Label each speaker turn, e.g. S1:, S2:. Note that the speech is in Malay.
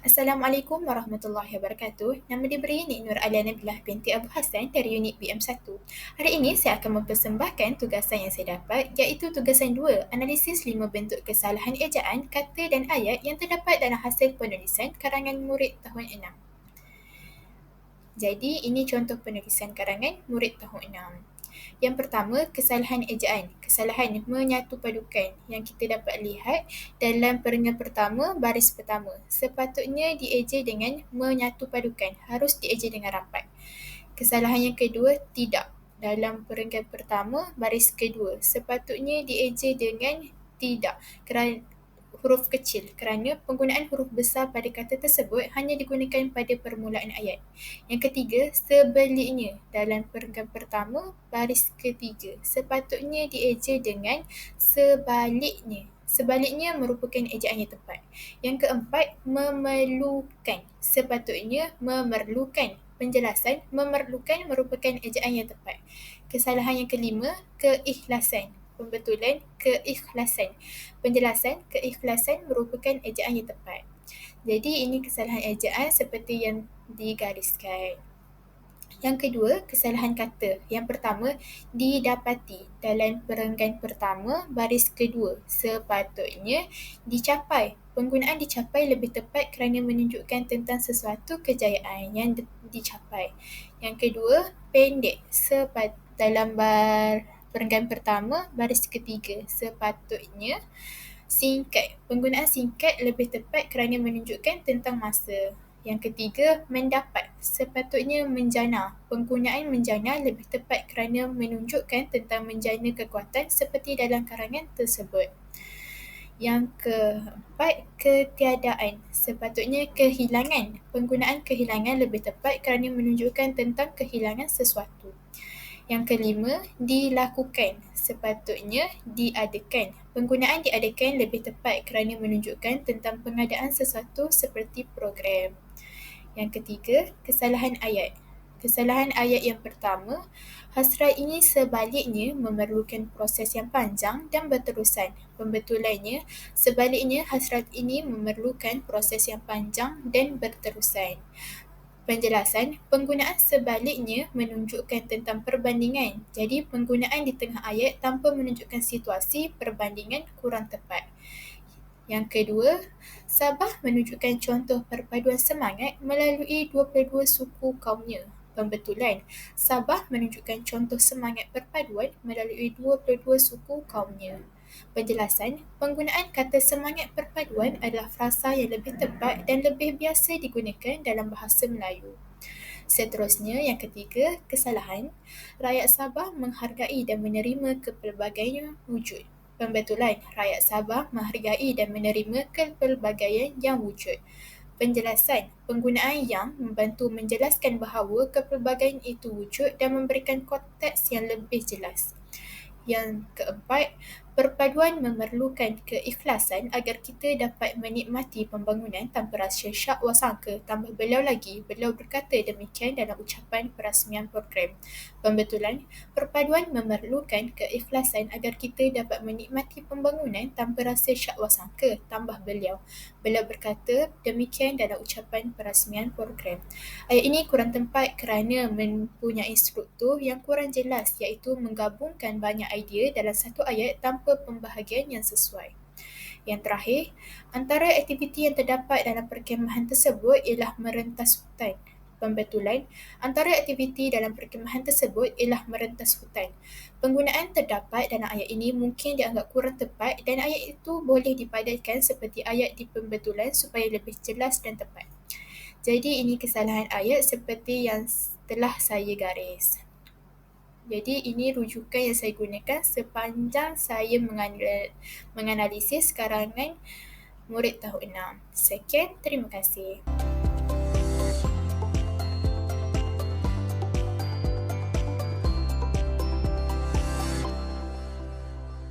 S1: Assalamualaikum warahmatullahi wabarakatuh. Nama diberi Nik Nur Alia Nabilah binti Abu Hassan dari unit BM1. Hari ini saya akan mempersembahkan tugasan yang saya dapat iaitu tugasan 2, analisis 5 bentuk kesalahan ejaan, kata dan ayat yang terdapat dalam hasil penulisan karangan murid tahun 6. Jadi ini contoh penulisan karangan murid tahun 6. Yang pertama, kesalahan ejaan. Kesalahan menyatu padukan yang kita dapat lihat dalam perenggan pertama, baris pertama. Sepatutnya dieja dengan menyatu padukan. Harus dieja dengan rapat. Kesalahan yang kedua, tidak. Dalam perenggan pertama, baris kedua. Sepatutnya dieja dengan tidak. Kerana huruf kecil kerana penggunaan huruf besar pada kata tersebut hanya digunakan pada permulaan ayat. Yang ketiga, sebaliknya. Dalam perenggan pertama, baris ketiga. Sepatutnya dieja dengan sebaliknya. Sebaliknya merupakan ejaan yang tepat. Yang keempat, memerlukan. Sepatutnya memerlukan. Penjelasan, memerlukan merupakan ejaan yang tepat. Kesalahan yang kelima, keikhlasan. Pembetulan, keikhlasan. Penjelasan, keikhlasan merupakan ejaan yang tepat. Jadi ini kesalahan ejaan seperti yang digariskan. Yang kedua, kesalahan kata. Yang pertama, didapati. Dalam perenggan pertama, baris kedua. Sepatutnya dicapai. Penggunaan dicapai lebih tepat kerana menunjukkan tentang sesuatu kejayaan yang dicapai. Yang kedua, pendek. Dalam perenggan pertama, baris ketiga. Sepatutnya singkat. Penggunaan singkat lebih tepat kerana menunjukkan tentang masa. Yang ketiga, mendapat. Sepatutnya menjana. Penggunaan menjana lebih tepat kerana menunjukkan tentang menjana kekuatan seperti dalam karangan tersebut. Yang keempat, ketiadaan. Sepatutnya kehilangan. Penggunaan kehilangan lebih tepat kerana menunjukkan tentang kehilangan sesuatu. Yang kelima, dilakukan. Sepatutnya diadakan. Penggunaan diadakan lebih tepat kerana menunjukkan tentang pengadaan sesuatu seperti program. Yang ketiga, kesalahan ayat. Kesalahan ayat yang pertama, hasrat ini sebaliknya memerlukan proses yang panjang dan berterusan. Pembetulannya, sebaliknya hasrat ini memerlukan proses yang panjang dan berterusan. Penjelasan, penggunaan sebaliknya menunjukkan tentang perbandingan. Jadi, penggunaan di tengah ayat tanpa menunjukkan situasi perbandingan kurang tepat. Yang kedua, Sabah menunjukkan contoh perpaduan semangat melalui 22 suku kaumnya. Pembetulan, Sabah menunjukkan contoh semangat perpaduan melalui 22 suku kaumnya. Penjelasan, penggunaan kata semangat perpaduan adalah frasa yang lebih tepat dan lebih biasa digunakan dalam bahasa Melayu. Seterusnya, yang ketiga, kesalahan. Rakyat Sabah menghargai dan menerima kepelbagaian wujud. Pembetulan, rakyat Sabah menghargai dan menerima kepelbagaian yang wujud. Penjelasan, penggunaan yang membantu menjelaskan bahawa kepelbagaian itu wujud dan memberikan konteks yang lebih jelas. Yang keempat, perpaduan memerlukan keikhlasan agar kita dapat menikmati pembangunan tanpa rasa syak wasangka. Tambah beliau lagi, beliau berkata demikian dalam ucapan perasmian program. Pembetulan, perpaduan memerlukan keikhlasan agar kita dapat menikmati pembangunan tanpa rasa syak wasangka. Tambah beliau berkata demikian dalam ucapan perasmian program. Ayat ini kurang tepat kerana mempunyai struktur yang kurang jelas iaitu menggabungkan banyak idea dalam satu ayat tanpa pembahagian yang sesuai. Yang terakhir, antara aktiviti yang terdapat dalam perkemahan tersebut ialah merentas hutan. Pembetulan, antara aktiviti dalam perkemahan tersebut ialah merentas hutan. Penggunaan terdapat dalam ayat ini mungkin dianggap kurang tepat dan ayat itu boleh dipadatkan seperti ayat di pembetulan supaya lebih jelas dan tepat. Jadi ini kesalahan ayat seperti yang telah saya garis. Jadi ini rujukan yang saya gunakan sepanjang saya menganalisis karangan murid tahun 6. Sekian, terima kasih.